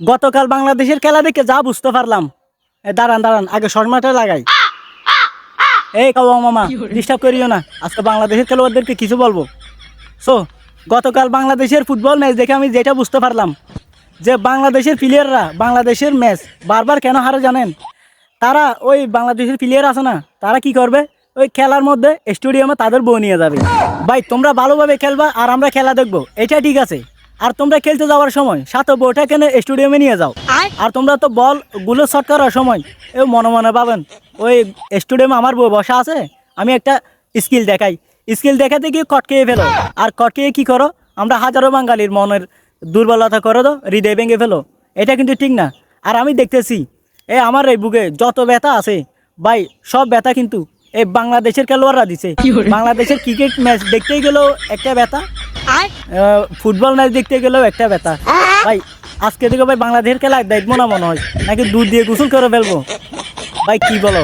গতকাল বাংলাদেশের খেলা দেখে যা বুঝতে পারলাম। দাঁড়ান দাঁড়ান, আগে শর্মাটা লাগাই। এই কাওয়া মামা, ডিস্টার্ব করিও না, আজকে বাংলাদেশের খেলোয়াড়দেরকে কিছু বলবো। সো গতকাল বাংলাদেশের ফুটবল ম্যাচ দেখে আমি যেটা বুঝতে পারলাম যে বাংলাদেশের প্লেয়াররা বাংলাদেশের ম্যাচ বারবার কেন হারে জানেন? তারা ওই বাংলাদেশের প্লেয়ার আছে না, তারা কি করবে, ওই খেলার মধ্যে স্টেডিয়ামে তাদের বউ নিয়ে যাবে। ভাই তোমরা ভালোভাবে খেলবা আর আমরা খেলা দেখবো, এটা ঠিক আছে। আর তোমরা খেলতে যাওয়ার সময় সাথে বউটা কেন স্টেডিয়ামে নিয়ে যাও। আর তোমরা তো বল গুলো শট করার সময় মনে মনে পাবেন ওই স্টেডিয়ামে আমার বউ বসা আছে, আমি একটা স্কিল দেখাই। স্কিল দেখাতে গিয়ে কটকিয়ে ফেলো, আর কটকিয়ে কি করো, আমরা হাজারো বাঙালির মনের দুর্বলতা করে দো, হৃদয় ভেঙে ফেলো। এটা কিন্তু ঠিক না। আর আমি দেখতেছি আমার এই বুকে যত ব্যথা আছে ভাই, সব ব্যথা কিন্তু এই বাংলাদেশের খেলোয়াড়রা দিছে। বাংলাদেশের ক্রিকেট ম্যাচ দেখতে গেলেও একটা ব্যথা, ফুটবল ম্যাচ দেখতে গেলেও একটা ব্যথা। ভাই আজকে থেকে ভাই বাংলাদেশের খেলা দেখবো না মনে হয়, নাকি দুধ দিয়ে গোসল করে ফেলবো। ভাই কি বলো?